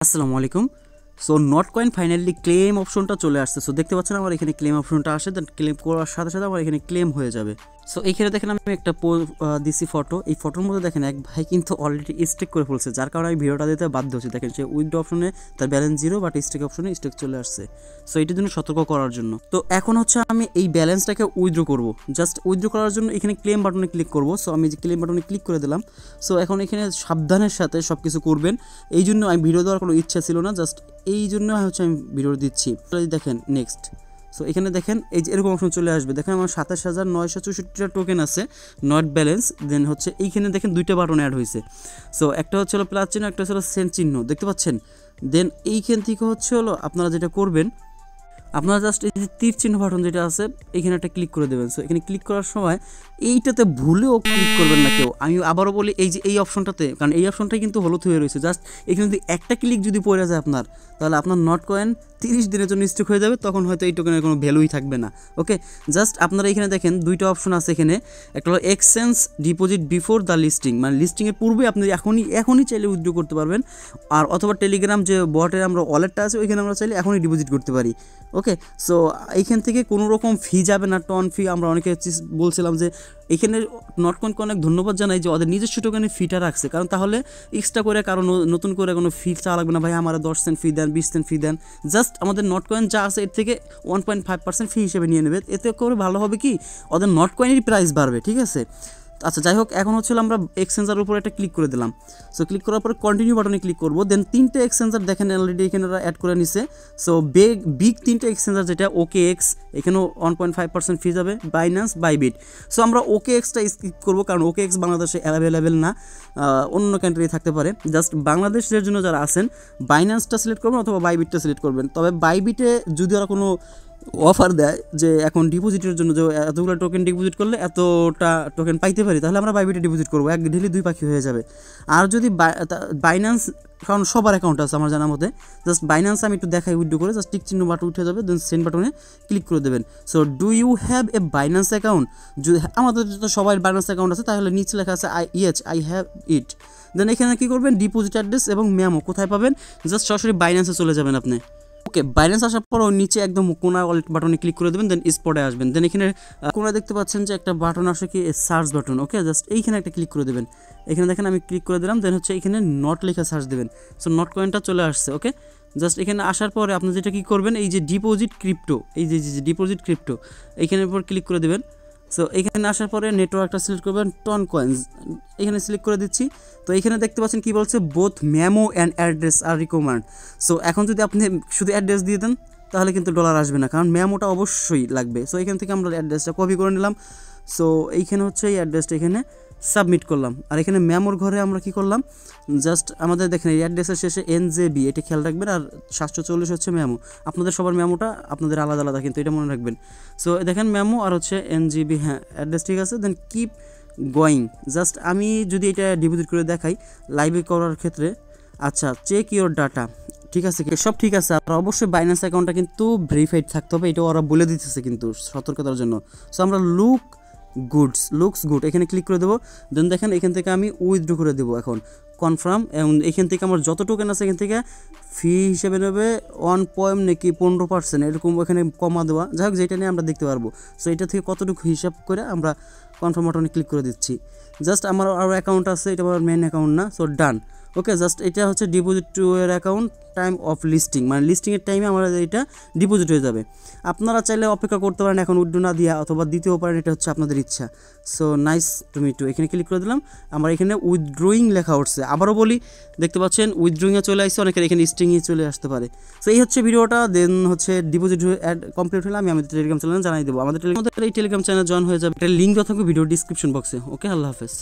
আসসালামু আলাইকুম। So not coin finally claim অপশনটা চলে আসছে। সো দেখতে পাচ্ছেন আমার এখানে ক্লেম অপশনটা আসে, দেন ক্লেম করার সাথে সাথে আমার এখানে ক্লেম হয়ে যাবে। সো এইখানে দেখেন আমি একটা দিছি ফটো, এই ফটোর মধ্যে দেখেন এক ভাই কিন্তু অলরেডি স্টেক করে ফেলছে, যার কারণে আমি ভিডিওটা দিতে বাধ্য হচ্ছি। দেখেন সে উইথড্র অপশনে তার ব্যালেন্স 0 বাট স্টেক অপশনে স্টেক চলে আসছে। সো এটার জন্য সতর্ক করার জন্য তো এখন হচ্ছে আমি এই ব্যালেন্সটাকে উইথড্র করব। জাস্ট উইথড্র করার জন্য এখানে ক্লেম বাটনে ক্লিক করব। সো আমি যে ক্লেম বাটনে ক্লিক করে দিলাম। সো এখন এখানে সাবধানের সাথে সব কিছু করবেন, এই জন্য আমি ভিডিও দেওয়ার কোনো ইচ্ছা ছিল না, জাস্ট এই জন্য হচ্ছে আমি ভিডিও দিচ্ছি। দেখেন নেক্সট। সো এখানে দেখেন এই যে এরকম অপশন চলে আসবে। দেখেন আমার 27,964টা টোকেন আছে নট ব্যালেন্স। দেন হচ্ছে এইখানে দেখেন দুইটা বাটন অ্যাড হয়েছে। সো একটা হচ্ছে হলো প্লাস চিহ্ন, একটা হচ্ছে হলো সেন্ট চিহ্ন, দেখতে পাচ্ছেন। দেন এইখান থেকে হচ্ছে হলো আপনারা যেটা করবেন, আপনারা জাস্ট এই যে তীর চিহ্ন বাটন যেটা আছে এখানে একটা ক্লিক করে দেবেন। সো এখানে ক্লিক করার সময় এইটাতে ভুলেও ক্লিক করবেন না কেউ। আমি আবারও বলি এই যে এই অপশনটাতে, কারণ এই অপশনটাই কিন্তু হলুদ হয়ে রয়েছে, জাস্ট এখানে যদি একটা ক্লিক যদি পড়ে যায় আপনার, তাহলে আপনার নট কয়েন 30 দিনের জন্য স্টক হয়ে যাবে, তখন হয়তো এই টোকেনের কোনো ভ্যালুই থাকবে না। ওকে, জাস্ট আপনারা এখানে দেখেন দুইটা অপশন আছে এখানে, একটা হলো exchange deposit before the listing, মানে লিস্টিংয়ের পূর্বে আপনি এখনই চাইলে উইথড্র করতে পারবেন, আর অথবা টেলিগ্রাম যে বটের আমরা ওয়ালেটটা আছে ওইখানে আমরা চাইলে এখনই ডিপোজিট করতে পারি। ওকে, সো এইখান থেকে কোনো রকম ফি যাবে না, টন ফি। আমরা অনেকে বলছিলাম যে এখানে নটকয়েনকে অনেক ধন্যবাদ জানাই যে ওদের নিজস্ব টোকেনে ফিটা রাখছে, কারণ তাহলে এক্সট্রা করে কারণ নতুন করে কোনো ফি চাওয়া লাগবে না, ভাই আমার 10 সেন্ট ফি দেন, 20 সেন্ট ফি দেন। জাস্ট আমাদের নটকয়েন যা আছে এর থেকে 1.5% ফি হিসেবে নিয়ে নেবে। এতে করে ভালো হবে কি, ওদের নটকয়েনেরই প্রাইস বাড়বে। ঠিক আছে, আচ্ছা যাই হোক, এখন হচ্ছে আমরা এক্সচেঞ্জারের উপর একটা ক্লিক করে দিলাম। সো ক্লিক করার পরে কন্টিনিউ বাটনে ক্লিক করব। দেন তিনটে এক্সচেঞ্জার দেখেন অলরেডি এখানে অ্যাড করে নিছে। সো বিগ তিনটে এক্সচেঞ্জার যেটা OKX, এখানেও 1.5% ফি যাবে, বাইন্যান্স, বাইবিট। সো আমরা OKX-টা স্কিপ করবো, কারণ OKX বাংলাদেশে অ্যাভেলেবেল না, অন্য কান্ট্রি থাকতে পারে। জাস্ট বাংলাদেশের জন্য যারা আছেন বাইন্যান্সটা সিলেক্ট করবেন অথবা বাইবিটটা সিলেক্ট করবেন। তবে বাইবিটে যদি ওরা কোনো অফার দেয় যে এখন ডিপোজিটের জন্য যে এতগুলো টোকেন ডিপোজিট করলে এতটা টোকেন পাইতে পারি, তাহলে আমরা বাইবিটে ডিপোজিট করবো, এক ঢিলে দুই পাখি হয়ে যাবে। আর যদি বাইন্যান্স, কারণ সবার অ্যাকাউন্ট আছে আমার জানার মতে, জাস্ট বাইন্যান্স আমি একটু দেখাই উইথড্র করে, জাস্ট টিক চিহ্ন বাটন উঠে যাবে, দেন সেন্ড বাটনে ক্লিক করে দেবেন। So do you have a Binance account? যদি আমাদের তো সবাই বাইন্যান্স অ্যাকাউন্ট আছে, তাহলে নিচে লেখা আছে আই হ্যাভ ইট। দেন এখানে কী করবেন, ডিপোজিট অ্যাড্রেস এবং মেমো কোথায় পাবেন, জাস্ট সরাসরি বাইন্যান্সে চলে যাবেন আপনি। ওকে, বাইন্যান্স আসার পর নিচে একদম কোনা ওয়ালেট বাটনে ক্লিক করে দেবেন, দেন স্পটে আসবেন। দেন এখানে কোনা দেখতে পাচ্ছেন যে একটা বাটন আসে কি সার্চ বাটন। ওকে, জাস্ট এইখানে একটা ক্লিক করে দেবেন। এখানে দেখেন আমি ক্লিক করে দিলাম, দেন হচ্ছে এখানে নট লেখা সার্চ দেবেন। সো নট কয়েনটা চলে আসছে। ওকে, জাস্ট এখানে আসার পরে আপনি যেটা কী করবেন, এই যে ডিপোজিট ক্রিপ্টো, এই যে ডিপোজিট ক্রিপ্টো এইখানের উপর ক্লিক করে দেবেন। সো এখানে আসার পরে নেটওয়ার্কটা সিলেক্ট করবেন, টন কয়েন্স এখানে সিলেক্ট করে দিচ্ছি। তো এখানে দেখতে পাচ্ছেন কী বলছে, বোথ মেমো অ্যান্ড অ্যাড্রেস আর রিকমেন্ড। সো এখন যদি আপনি শুধু অ্যাড্রেস দিয়ে দেন তাহলে কিন্তু ডলার আসবে না, কারণ মেমোটা অবশ্যই লাগবে। সো এখান থেকে আমরা অ্যাড্রেসটা কপি করে নিলাম। সো এইখানে হচ্ছে এই অ্যাড্রেসটা এখানে সাবমিট করলাম। আর এখানে মেমোর ঘরে আমরা কি করলাম, জাস্ট আমাদের দেখেন এই অ্যাড্রেসের শেষে NJB, এটা খেয়াল রাখবেন। আর 740 হচ্ছে মেমো। আপনাদের সবার মেমোটা আপনাদের আলাদা আলাদা, কিন্তু এটা মনে রাখবেন। সো দেখেন মেমো আর হচ্ছে NJB, হ্যাঁ অ্যাড্রেস ঠিক আছে। Then keep going. জাস্ট আমি যদি এটা ডিপোজিট করে দেখাই লাইভে করার ক্ষেত্রে, আচ্ছা চেক ইওর ডাটা, ঠিক আছে, সব ঠিক আছে। আর অবশ্যই বাইন্যান্স অ্যাকাউন্টটা কিন্তু ভেরিফাইড থাকতে হবে, এটা ওরা বলে দিতেছে কিন্তু সতর্কতার জন্য। সো আমরা লুকস গুড এখানে ক্লিক করে দেবো। দেন দেখেন এখান থেকে আমি উইথড্র করে দেবো এখন, কনফার্ম। এবং এখান থেকে আমার যত টোকেন আছে এখান থেকে ফি হিসেবে নেবে 1.15% এরকম এখানে কমা দেওয়া, যাই হোক যেটা নিয়ে আমরা দেখতে পারবো। সো এটা থেকে কতটুকু হিসাব করে আমরা কনফার্ম বাটনে ক্লিক করে দিচ্ছি। জাস্ট আমার আরও অ্যাকাউন্ট আছে, এটা আমার মেন অ্যাকাউন্ট না। সো ডান। ওকে, জাস্ট এটা হচ্ছে ডিপোজিট টু এর অ্যাকাউন্ট টাইম অফ লিস্টিং, মানে লিস্টিংয়ের টাইমে আমার এটা ডিপোজিট হয়ে যাবে। আপনারা চাইলে অপেক্ষা করতে পারেন এখন উইথড্র না দিয়া, অথবা দিতেও পারেন, এটা হচ্ছে আপনাদের ইচ্ছা। So nice to meet you, এখানে ক্লিক করে দিলাম। আমার এখানে উইথড্রয়িং লেখা উঠছে, আবারও বলি দেখতে পাচ্ছেন উইথড্রয়িংয়ে চলে আসছে, অনেকের এখানে স্টিংয়ে চলে আসতে পারে। সো এই হচ্ছে ভিডিওটা। দেন হচ্ছে ডিপোজিট কমপ্লিট হলে আমি আমাদের টেলিগ্রাম চ্যানেলে জানাই দেবো। আমাদের এই টেলিগ্রাম চ্যানেল জয়েন হয়ে যাবে, একটা লিঙ্ক দেওয়া থাকবে ভিডিও ডিসক্রিপশন বক্সে। ওকে, আল্লাহ হাফেজ।